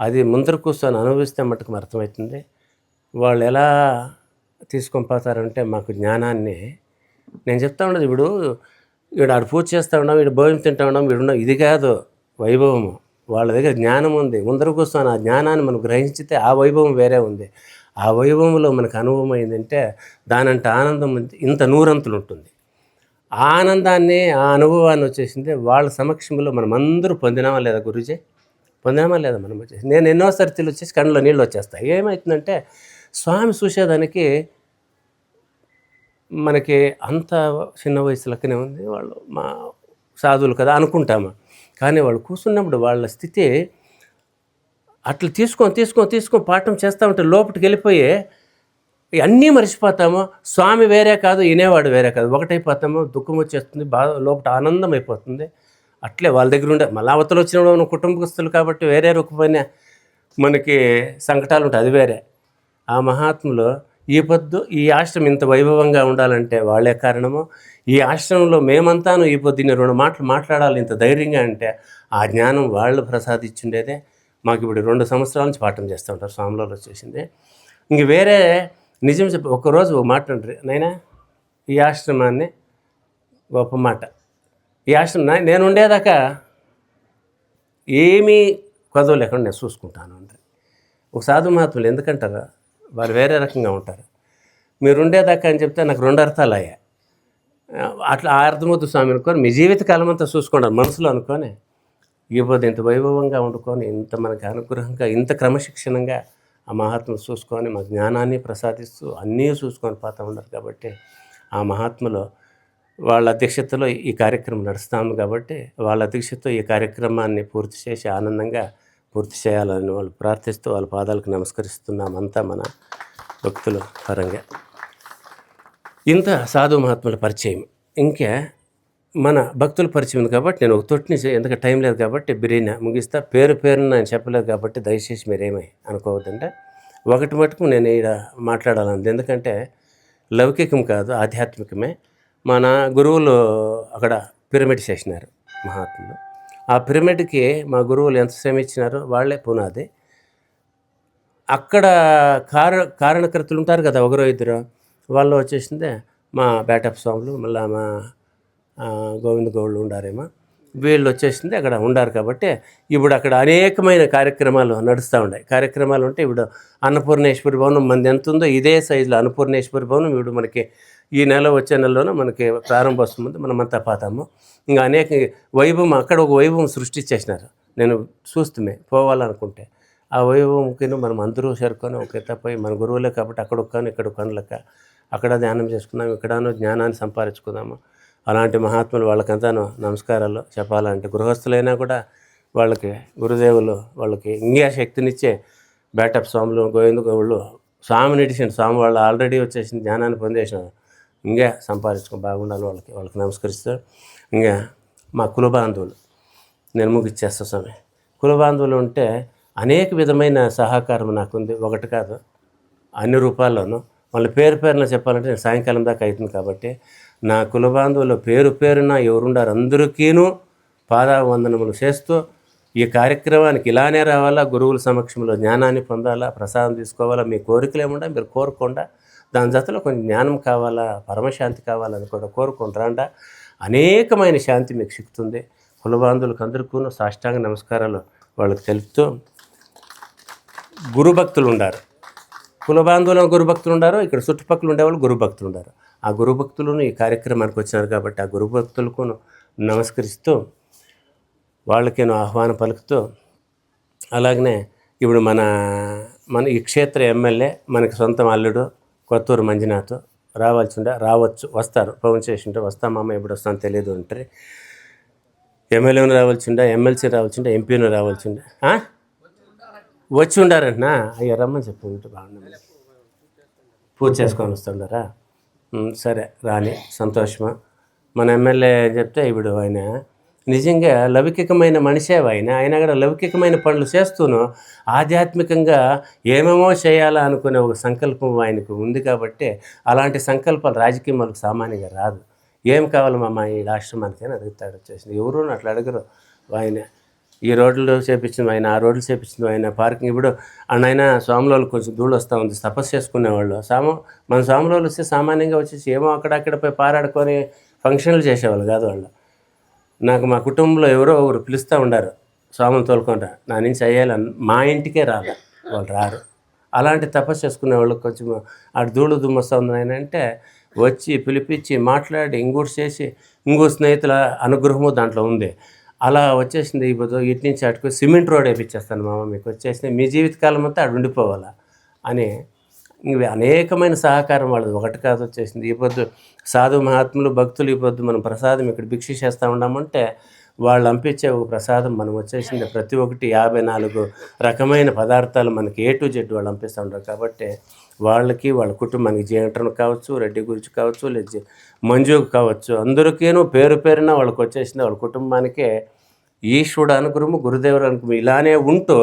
A: అది ముందర కూర్చొని అనుభవిస్తే మటుకు అర్థమవుతుంది. వాళ్ళు ఎలా తీసుకొని పోతారంటే మాకు జ్ఞానాన్ని నేను చెప్తా ఉండదు. ఇప్పుడు ఆడు పూజ చేస్తూ ఉన్నాం, వీడు భోజనం తింటా ఉన్నాం, ఇది కాదు వైభవము. వాళ్ళ దగ్గర జ్ఞానం ఉంది. ముందర కూర్చొని ఆ జ్ఞానాన్ని మనం గ్రహించితే ఆ వైభవం వేరే ఉంది. ఆ వైభవంలో మనకు అనుభవం అయిందంటే దానంటే ఆనందం ఇంత నూరంతులు ఉంటుంది. ఆ ఆనందాన్ని, ఆ అనుభవాన్ని వచ్చేసింది వాళ్ళ సమక్షంలో మనం అందరూ పొందినామా లేదా గురూజీ? పొందినామా లేదా మనం వచ్చేసి? నేను ఎన్నో సర్తీలు వచ్చేసి కళ్ళలో నీళ్ళు వచ్చేస్తాయి. ఏమవుతుందంటే స్వామి చూసేదానికి మనకి అంత చిన్న వయసు లెక్కనే ఉంది, వాళ్ళు మా సాధువులు కదా అనుకుంటాము. కానీ వాళ్ళు కూర్చున్నప్పుడు వాళ్ళ స్థితి అట్లా తీసుకొని పాఠం చేస్తూ ఉంటే లోపలికి వెళ్ళిపోయి అన్నీ మర్చిపోతాము. స్వామి వేరే కాదు, వినేవాడు వేరే కాదు, ఒకటైపోతాము. దుఃఖం వచ్చేస్తుంది, బాధ లోపల ఆనందం అయిపోతుంది. అట్లే వాళ్ళ దగ్గర ఉండే మళ్ళీ అవతలు వచ్చిన మనం కుటుంబస్తులు కాబట్టి వేరే రూపమైన మనకి సంకటాలు ఉంటాయి, అది వేరే. ఆ మహాత్ములు ఈ ఆశ్రమం ఇంత వైభవంగా ఉండాలంటే వాళ్ళే కారణము. ఈ ఆశ్రమంలో మేమంతాను ఈ పొద్దున్న 2 మాటలు మాట్లాడాలి ఇంత ధైర్యంగా అంటే ఆ జ్ఞానం వాళ్ళు ప్రసాదించుండేదే. మాకు ఇప్పుడు 2 సంవత్సరాల నుంచి పాఠం చేస్తూ ఉంటారు, స్వామిలో వచ్చేసింది. ఇంక వేరే నిజం చెప్పి ఒక్కరోజు ఒక మాట అంటారు, నైనా ఈ ఆశ్రమాన్ని గొప్ప మాట, ఈ ఆశ్రమం నేను ఉండేదాకా ఏమీ కొదవ లేకుండా నేను చూసుకుంటాను అంటే. ఒక సాధు మహాత్ములు ఎందుకంటారా, వాళ్ళు వేరే రకంగా ఉంటారు. మీరు ఉండేదాకా అని చెప్తే నాకు 2 అర్థాలు అయ్యాయి. అట్లా ఆ అర్థమవుతు స్వామి అనుకొని మీ జీవితకాలం అంతా చూసుకోండి మనసులో అనుకొని ఇవ్వదు. ఇంత వైభవంగా వండుకొని ఇంత మనకి అనుగ్రహంగా ఇంత క్రమశిక్షణంగా ఆ మహాత్ములు చూసుకొని మా జ్ఞానాన్ని ప్రసాదిస్తూ అన్నీ చూసుకొని పోతూ ఉన్నారు. కాబట్టి ఆ మహాత్ములు వాళ్ళ అధ్యక్షతలో ఈ కార్యక్రమం నడుస్తాము. కాబట్టి వాళ్ళ అధ్యక్షతతో ఈ కార్యక్రమాన్ని పూర్తి చేసి ఆనందంగా పూర్తి చేయాలని వాళ్ళు ప్రార్థిస్తూ వాళ్ళ పాదాలకు నమస్కరిస్తున్నామంతా మన భక్తుల పరంగా. ఇంత సాధు మహాత్ముల పరిచయం. ఇంకా మన భక్తుల పరిచయం ఉంది కాబట్టి నేను ఒక తొట్టిని ఎందుకంటే టైం లేదు కాబట్టి బిర్యానీ ముగిస్తా. పేరును నేను చెప్పలేదు కాబట్టి దయచేసి మీరేమీ అనుకోవద్దంటే ఒకటి మటుకు నేను ఇక్కడ మాట్లాడాలని, ఎందుకంటే లౌకికం కాదు ఆధ్యాత్మికమే. మన గురువులు అక్కడ పిరమిడ్ చేసినారు మహాత్ములు. ఆ పిరమిడ్కి మా గురువులు ఎంత శ్రమ ఇచ్చినారో వాళ్ళే పునాది. అక్కడ కారణకర్తలు ఉంటారు కదా, ఒకరో ఇద్దరు, వాళ్ళు వచ్చేసిందే మా బేటప్ స్వాములు, మళ్ళీ మా గోవింద గౌళ్ళు ఉండారేమో, వీళ్ళు వచ్చేసింది అక్కడ ఉండారు. కాబట్టి ఇప్పుడు అక్కడ అనేకమైన కార్యక్రమాలు నడుస్తూ ఉన్నాయి. కార్యక్రమాలు ఉంటే ఇప్పుడు అన్నపూర్ణేశ్వరి భవనం మనది ఎంత ఉందో ఇదే సైజులో అన్నపూర్ణేశ్వరి భవనం ఇప్పుడు మనకి ఈ నెల వచ్చే నెలలోనే మనకి ప్రారంభోత్సవం ఉంది, మనమంతా పోతాము. ఇంకా అనేక వైభవం అక్కడ ఒక వైభవం సృష్టించేసినారు. నేను చూస్తుమే పోవాలనుకుంటే ఆ వైభవంకి మనం అందరూ చేరుకొని ఒక ఎత్తపోయి మన గురువులే కాబట్టి అక్కడ ఒక్కను ఇక్కడ ఒక్కను లెక్క అక్కడ ధ్యానం చేసుకున్నాము, ఇక్కడనో జ్ఞానాన్ని సంపాదించుకుందాము. అలాంటి మహాత్ములు వాళ్ళకంతాను నమస్కారాలు చెప్పాలంటే గృహస్థులైనా కూడా వాళ్ళకి గురుదేవులు వాళ్ళకి ఇంకా శక్తినిచ్చే బేటప్ స్వాములు గోవింద గౌళ్ళు స్వామిని ఇడిచిన స్వామి వాళ్ళు ఆల్రెడీ వచ్చేసిన జ్ఞానాన్ని పొందేసినారు, ఇంకా సంపాదించుకొని బాగుండాలి. వాళ్ళకి నమస్కరిస్తూ ఇంకా మా కులబాంధవులు నేను ముగిచ్చేస్తా స్వామి. కులబాంధవులు ఉంటే అనేక విధమైన సహకారం నాకుంది, ఒకటి కాదు అన్ని రూపాల్లోనూ. వాళ్ళ పేరున చెప్పాలంటే నేను సాయంకాలం దాకా అవుతుంది. కాబట్టి నా కులబాంధవులు పేరున ఎవరుండారు అందరికీను పాదావందనములు చేస్తూ ఈ కార్యక్రమానికి ఇలానే రావాలా, గురువుల సమక్షంలో జ్ఞానాన్ని పొందాలా, ప్రసాదం తీసుకోవాలా, మీ కోరికలు ఏముండా మీరు కోరుకోండా, దాని జతలో కొంచెం జ్ఞానం కావాలా, పరమశాంతి కావాలని కూడా కోరుకుంటారంట. అనేకమైన శాంతి మీకు సిక్కుతుంది. కులబాంధువులకు అందరికీ సాష్టాంగ నమస్కారాలు వాళ్ళకి తెలుపుతూ, గురుభక్తులు ఉండారు, కులబాంధువులు గురుభక్తులు ఉండారు, ఇక్కడ చుట్టుపక్కల ఉండేవాళ్ళు గురుభక్తులు ఉండారు. ఆ గురుభక్తులను ఈ కార్యక్రమానికి వచ్చినారు కాబట్టి ఆ గురుభక్తులకు నమస్కరిస్తూ వాళ్ళకేను ఆహ్వానం పలుకుతూ, అలాగనే ఇప్పుడు మన ఈ క్షేత్ర ఎమ్మెల్యే మనకి సొంతం అల్లుడు కొత్తూరు మంజునాథ్ వస్తారు. ఫోన్ చేసింటే వస్తామమ్మ, ఎప్పుడు వస్తాను తెలియదు అంటారు. ఎమ్మెల్యేను రావాల్సిండే, ఎమ్మెల్సీ రావాల్సిండే, ఎంపీను రావాల్సిండే. వచ్చి ఉండారంటనా? అయ్యా రమ్మని చెప్పి బాగుంది, పూజ చేసుకొని వస్తుండారా? సరే రాని, సంతోషమా. మన ఎమ్మెల్యే చెప్తే ఇప్పుడు ఆయన నిజంగా లౌకికమైన మనిషే ఆయన కూడా లౌకికమైన పనులు చేస్తూను ఆధ్యాత్మికంగా ఏమేమో చేయాలా అనుకునే ఒక సంకల్పం ఆయనకు ఉంది కాబట్టి అలాంటి సంకల్పాలు రాజకీయం వాళ్ళకి సామాన్యంగా రాదు. ఏం కావాలి మా ఈ ఆశ్రమానికి అని అడుగుతాడు. వచ్చేసింది ఎవరు అట్లా అడగరు. ఆయన ఈ రోడ్లు చేపించింది ఆయన, ఆ రోడ్లు చేపించింది ఆయన, పార్కింగ్. ఇప్పుడు ఆయన స్వాములు కొంచెం ధూళి వస్తూ ఉంది, తపస్సు చేసుకునేవాళ్ళు. మన స్వాములు వస్తే సామాన్యంగా వచ్చేసి ఏమో అక్కడక్కడ పోయి పారాడుకొని ఫంక్షన్లు చేసేవాళ్ళు కాదు వాళ్ళు. నాకు మా కుటుంబంలో ఎవరో ఒకరు పిలుస్తూ ఉండారు, స్వాములు తోలుకుంటా, నా నుంచి అయ్యాలని. మా ఇంటికే రాదు, వాళ్ళు రారు. అలాంటి తపస్సు చేసుకునేవాళ్ళు కొంచెం అటు ధూళి దుమ్మొస్తూ ఉంది ఆయన అంటే వచ్చి పిలిపించి మాట్లాడి ఇంకోటి చేసి ఇంకో స్నేహితుల అనుగ్రహము దాంట్లో ఉంది. అలా వచ్చేసింది. ఈ పొద్దు ఇటు నుంచి అటుకు సిమెంట్ రోడ్ వేయించేస్తాను మామ, మీకు వచ్చేసింది, మీ జీవితకాలం అంతా అటు ఉండిపోవాలా అని ఇవి అనేకమైన సహకారం వాళ్ళది ఒకటి కాదు వచ్చేసింది. ఈ పొద్దు సాధు మహాత్ములు భక్తులు ఈ పొద్దు మనం ప్రసాదం ఇక్కడ భిక్ష చేస్తూ ఉన్నామంటే వాళ్ళు పంపించే ఒక ప్రసాదం మనం వచ్చేసింది. ప్రతి ఒక్కటి 54 రకమైన పదార్థాలు మనకి A to Z వాళ్ళు పంపిస్తూ ఉంటారు. కాబట్టి వాళ్ళకి వాళ్ళ కుటుంబానికి జయంటను కావచ్చు, రెడ్డి గురించి కావచ్చు, లేదా మంజుకు కావచ్చు, అందరికీనూ పేరు పేరున వాళ్ళకి వచ్చేసింది. వాళ్ళ కుటుంబానికే ఈశ్వరుడు అనుగ్రహము, గురుదేవుడు అనుగ్రహం ఇలానే ఉంటూ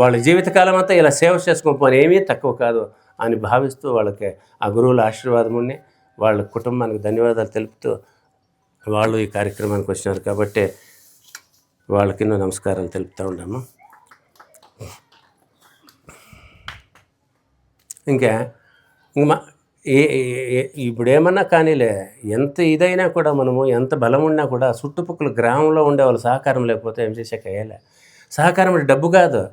A: వాళ్ళ జీవితకాలం అంతా ఇలా సేవ చేసుకోకపోని ఏమీ తక్కువ కాదు అని భావిస్తూ వాళ్ళకి ఆ గురువుల ఆశీర్వాదం ఉండి వాళ్ళ కుటుంబానికి ధన్యవాదాలు తెలుపుతూ వాళ్ళు ఈ కార్యక్రమానికి వచ్చినారు కాబట్టి వాళ్ళకి నమస్కారాలు తెలుపుతూ ఉన్నాము. ఇంకా ఇప్పుడు ఏమన్నా కానీలే, ఎంత ఇదైనా కూడా మనము ఎంత బలం ఉన్నా కూడా చుట్టుపక్కల గ్రామంలో ఉండే వాళ్ళు సహకారం లేకపోతే ఏం చేసాక అయ్యేలే. సహకారం అంటే డబ్బు కాదు,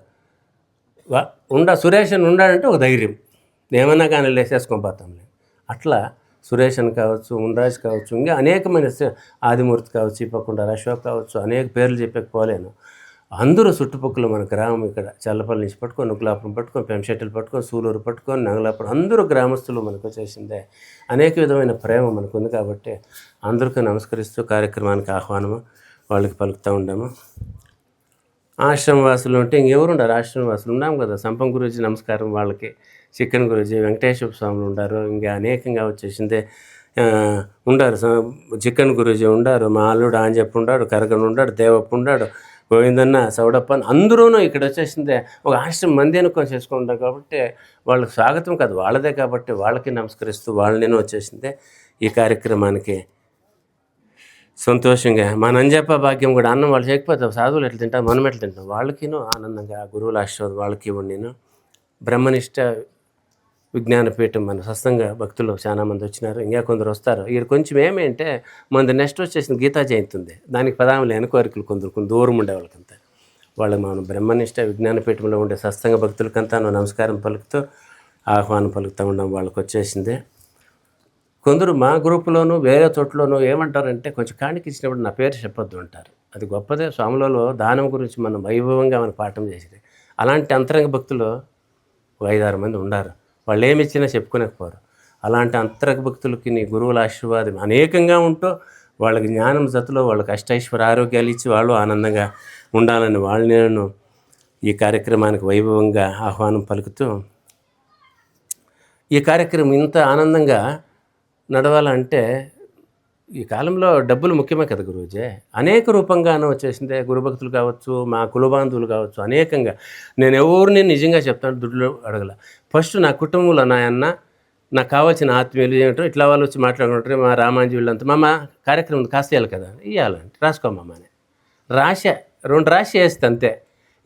A: సురేష్ అని ఉండాలంటే ఒక ధైర్యం, ఏమన్నా కానీ లేసేసుకొని పోతాంలే. అట్లా సురేష్ అని కావచ్చు, మున్రాజ్ కావచ్చు, ఇంకా అనేకమైన ఆదిమూర్తి కావచ్చు, ఇప్పకుండా అశోక్ కావచ్చు, అనేక పేర్లు చెప్పకపోలేను. అందరూ చుట్టుపక్కల మన గ్రామం ఇక్కడ చల్లపల్లి నుంచి పట్టుకొని, నుగ్లాపురం పట్టుకొని, పెంశెట్టలు పట్టుకొని, సూలూరు పట్టుకొని, నంగలాపురం అందరూ గ్రామస్తులు మనకు వచ్చేసిందే. అనేక విధమైన ప్రేమ మనకు ఉంది కాబట్టి అందరికీ నమస్కరిస్తూ కార్యక్రమానికి ఆహ్వానము వాళ్ళకి పలుకుతూ ఉన్నాము. ఆశ్రమవాసులు ఉంటే ఇంకెవరు ఉండరు, ఆశ్రమవాసులు ఉన్నాం కదా. సంపం గురూజీ నమస్కారం వాళ్ళకి, చిక్కన్ గురూజీ, వెంకటేశ్వర స్వాములు ఉండారు, ఇంకా అనేకంగా వచ్చేసిందే ఉండారు. చిక్కన్ గురూజీ ఉండారు, మా అల్లుడు ఆంజప్ప ఉండాడు, కరగన్ ఉండాడు, దేవప్ప ఉండాడు, గోవిందన్న, సౌడప్ప అందరూ ఇక్కడ వచ్చేసిందే. ఒక ఆశ్రమం మంది అనుకొని చేసుకుంటారు కాబట్టి వాళ్ళకి స్వాగతం కాదు వాళ్ళదే కాబట్టి వాళ్ళకి నమస్కరిస్తూ వాళ్ళని వచ్చేసిందే ఈ కార్యక్రమానికి సంతోషంగా. మా నంజప్ప భాగ్యం కూడా అన్నం వాళ్ళు చేయకపోతే సాధువులు ఎట్లా తింటారు, మనం ఎట్లా తింటాం, వాళ్ళకిను ఆనందంగా గురువుల ఆశీర్వాదం వాళ్ళకి ఇవ్వండి. నేను బ్రహ్మనిష్ట విజ్ఞానపీఠం మన సత్సంగ భక్తులు చాలామంది వచ్చినారు, ఇంకా కొందరు వస్తారు. ఇక్కడ కొంచెం ఏమంటే మన నెక్స్ట్ వచ్చేసిన గీతా జయంతి ఉంది, దానికి పదాములు కోరికలు కొందరు దూరం ఉండే వాళ్ళకంతా వాళ్ళకి మనం బ్రహ్మనిష్ట విజ్ఞానపీఠంలో ఉండే సత్సంగ భక్తులకంతా నమస్కారం పలుకుతూ ఆహ్వానం పలుకుతూ ఉన్నాం. వాళ్ళకి వచ్చేసిందే. కొందరు మా గ్రూపులోనూ వేరే చోట్లోనూ ఏమంటారంటే కొంచెం కాಣಿకి ఇచ్చినప్పుడు నా పేరు చెప్పొద్దు అంటారు. అది గొప్పదే. స్వాములలో దానం గురించి మనం వైభవంగా మనం పాఠం చేసేది. అలాంటి అంతరంగ భక్తులు 5-6 మంది ఉన్నారు. వాళ్ళు ఏమి ఇచ్చినా చెప్పుకోలేకపోరు. అలాంటి అంతరంగ భక్తులకి నీ గురువుల ఆశీర్వాదం అనేకంగా ఉంటూ వాళ్ళకి జ్ఞానం జతలో వాళ్ళకి అష్టైశ్వర ఆరోగ్యాలు ఇచ్చి వాళ్ళు ఆనందంగా ఉండాలని వాళ్ళు నేను ఈ కార్యక్రమానికి వైభవంగా ఆహ్వానం పలుకుతూ, ఈ కార్యక్రమం ఇంత ఆనందంగా నడవాలంటే ఈ కాలంలో డబ్బులు ముఖ్యమే కదా గురూజీ. అనేక రూపంగానూ వచ్చేసిందే. గురుభక్తులు కావచ్చు, మా కులబాంధువులు కావచ్చు, అనేకంగా. నేను ఎవరిని నిజంగా చెప్తాను, దుడ్లు అడగల. ఫస్ట్ నా కుటుంబంలో నా అన్న, నాకు కావాల్సిన ఆత్మీయులు ఏమిటో ఇట్లా వాళ్ళు వచ్చి మాట్లాడుకుంటారు. మా రామాంజీ వీళ్ళంతా మా కార్యక్రమం కాస్త ఇవ్వాలి కదా, ఇవ్వాలంటే రాసుకోమమ్మా అని రాశా 2 రాసి వేస్తే అంతే.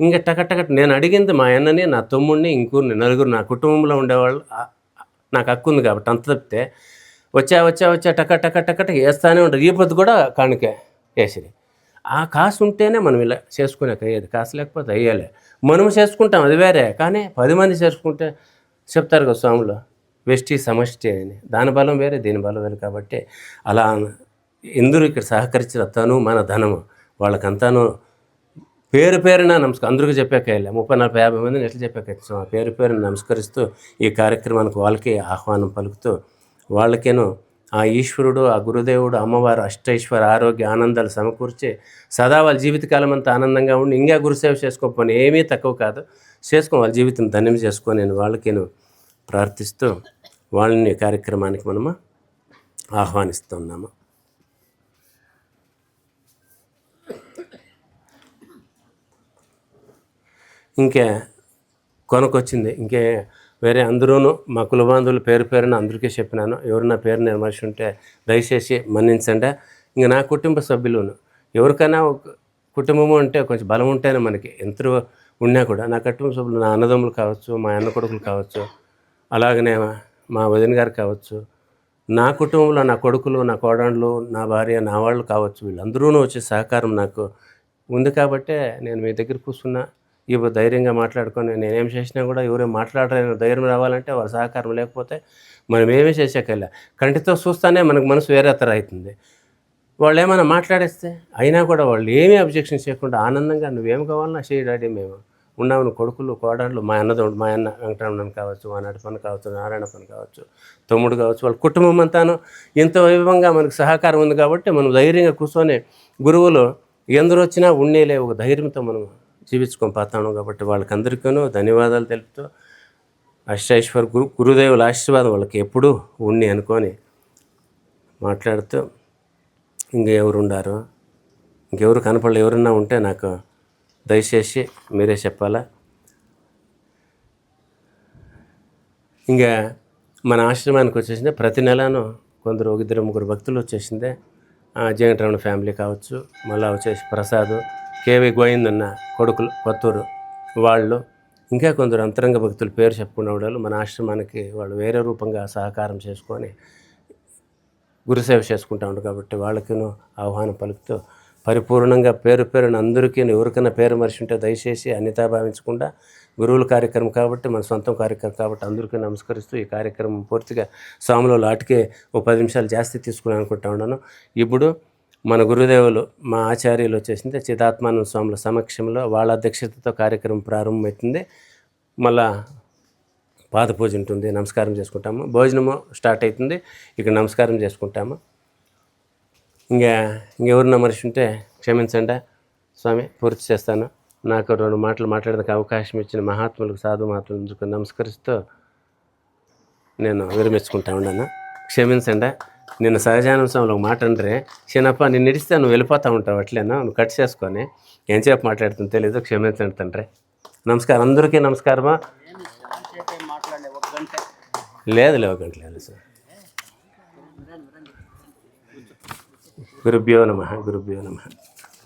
A: ఇంకా టకటకట్ నేను అడిగింది మా అన్నని, నా తమ్ముడిని, ఇంకూరిని, నలుగురు నా కుటుంబంలో ఉండేవాళ్ళు. నాకు హక్కు ఉంది కాబట్టి అంత తప్పితే వచ్చా టక వేస్తానే ఉంటుంది. ఈ పొద్దు కూడా కానుకే వేసిరి. ఆ కాసు ఉంటేనే మనం ఇలా చేసుకునేక అయ్యేది, కాసు లేకపోతే అయ్యాలే. మనం చేసుకుంటాం అది వేరే, కానీ 10 మంది చేసుకుంటే చెప్తారు కదా స్వాములు, వెష్టి సమష్టి అని, దాని బలం వేరే దీని బలం వేరే. కాబట్టి అలా ఎందరూ ఇక్కడ సహకరించిన తను మన ధనము వాళ్ళకంతాను పేరు పేరున నమస్కారం. అందరికీ చెప్పాకలే 30-40-50 మందిని ఎట్లా చెప్పాక పేరు పేరున నమస్కరిస్తూ ఈ కార్యక్రమానికి వాళ్ళకి ఆహ్వానం పలుకుతూ వాళ్ళకేను ఆ ఈశ్వరుడు, ఆ గురుదేవుడు, అమ్మవారు అష్టైశ్వర ఆరోగ్య ఆనందాలు సమకూర్చి సదా వాళ్ళ జీవితకాలం అంతా ఆనందంగా ఉండి ఇంకా గురుసేవ చేసుకోకపోని ఏమీ తక్కువ కాదు, వాళ్ళ జీవితం ధన్యం చేసుకొని నేను వాళ్ళకి ప్రార్థిస్తూ వాళ్ళని కార్యక్రమానికి మనము ఆహ్వానిస్తున్నాము. ఇంకే కొనకొచ్చింది ఇంకే వేరే అందరూను మా కులబాంధువులు పేరు పేరున అందరికీ చెప్పినాను. ఎవరన్నా పేరు నేను మనిషి ఉంటే దయచేసి మన్నించండి. ఇంకా నా కుటుంబ సభ్యులను ఎవరికైనా కుటుంబము అంటే కొంచెం బలం ఉంటేనే మనకి ఎంత ఉన్నా కూడా నా కుటుంబ సభ్యులు, నా అన్నదమ్ములు కావచ్చు, మా అన్న కొడుకులు కావచ్చు, అలాగనే మా వదిన గారు కావచ్చు, నా కుటుంబంలో నా కొడుకులు, నా కోడళ్ళు, నా భార్య, నా వాళ్ళు కావచ్చు, వీళ్ళందరూ వచ్చే సహకారం నాకు ఉంది. కాబట్టే నేను మీ దగ్గర కూర్చున్నా. ఇప్పుడు ధైర్యంగా మాట్లాడుకొని నేనేం చేసినా కూడా ఎవరేం మాట్లాడలేని ధైర్యం రావాలంటే వాళ్ళ సహకారం లేకపోతే మనం ఏమీ చేసేకెళ్ళా. కంటితో చూస్తానే మనకు మనసు వేరే తర అవుతుంది. వాళ్ళు ఏమైనా మాట్లాడేస్తే అయినా కూడా వాళ్ళు ఏమీ అబ్జెక్షన్ చేయకుండా ఆనందంగా నువ్వేం కావాలన్నా చేయి డాడీ, మేము ఉన్నాము, కొడుకులు కోడళ్ళు, మా అన్న వెంకటరమణ కావచ్చు, మా నడపని కావచ్చు, నారాయణ పని కావచ్చు, తమ్ముడు కావచ్చు, వాళ్ళ కుటుంబం అంతాను ఇంత వైభవంగా మనకు సహకారం ఉంది. కాబట్టి మనం ధైర్యంగా కూర్చొని గురువులు ఎందరు వచ్చినా ఉండేలే ఒక ధైర్యంతో మనం జీవించుకొని పోతాను. కాబట్టి వాళ్ళకందరికీనూ ధన్యవాదాలు తెలుపుతూ అష్టైశ్వర గురుదేవుల ఆశీర్వాదం వాళ్ళకి ఎప్పుడూ ఉండి అనుకొని మాట్లాడుతూ ఇంకెవరు ఉండారు, ఇంకెవరు కనపడలే, ఎవరన్నా ఉంటే నాకు దయచేసి మీరే చెప్పాలా. ఇంకా మన ఆశ్రమానికి వచ్చేసిందే ప్రతి నెలను కొందరు 2-3 భక్తులు వచ్చేసిందే. జగన్ ఫ్యామిలీ కావచ్చు, మళ్ళీ వచ్చేసి ప్రసాద్, కేవీ గోవిందన్న కొడుకులు కొత్తూరు వాళ్ళు, ఇంకా కొందరు అంతరంగ భక్తులు పేరు చెప్పుకునే వాళ్ళు మన ఆశ్రమానికి వాళ్ళు వేరే రూపంగా సహకారం చేసుకొని గురుసేవ చేసుకుంటా ఉంటారు. కాబట్టి వాళ్ళకిను ఆహ్వానం పలుకుతూ పరిపూర్ణంగా పేరు పేరున అందరికీ ఎవరికైనా పేరు మనిషి ఉంటే దయచేసి అన్యతా భావించకుండా గురువుల కార్యక్రమం కాబట్టి మన సొంతం కార్యక్రమం కాబట్టి అందరికీ నమస్కరిస్తూ ఈ కార్యక్రమం పూర్తిగా స్వాములో లాటికే 10 నిమిషాలు జాస్తి తీసుకుని అనుకుంటా ఉన్నాను. ఇప్పుడు మన గురుదేవులు మా ఆచార్యులు వచ్చేసింది చిదాత్మానంద స్వాముల సమక్షంలో వాళ్ళ అధ్యక్షతతో కార్యక్రమం ప్రారంభమవుతుంది. మళ్ళా పాద పూజ ఉంటుంది, నమస్కారం చేసుకుంటాము, భోజనము స్టార్ట్ అవుతుంది, ఇక నమస్కారం చేసుకుంటాము. ఇంకెవరన్నా మనిషి ఉంటే క్షమించండి స్వామి, పూర్తి చేస్తాను. నాకు 2 మాటలు మాట్లాడడానికి అవకాశం ఇచ్చిన మహాత్ములకు, సాధు మహాత్ములకు నమస్కరిస్తూ నేను విరమించుకుంటా ఉన్నాను. క్షమించండి. నిన్న సహజానంద స్వామిలో ఒక మాట అంటే, చిన్నప్ప నిన్ను ఇడిస్తే నువ్వు వెళ్ళిపోతూ ఉంటావు, అట్లేనా నువ్వు కట్ చేసుకొని ఎంతసేపు మాట్లాడుతుందో తెలీదు, క్షమించండి తండ్రి. నమస్కారం, అందరికీ నమస్కారమా. లేదు 1 గంట లేదు సార్. గురుభ్యో నమః.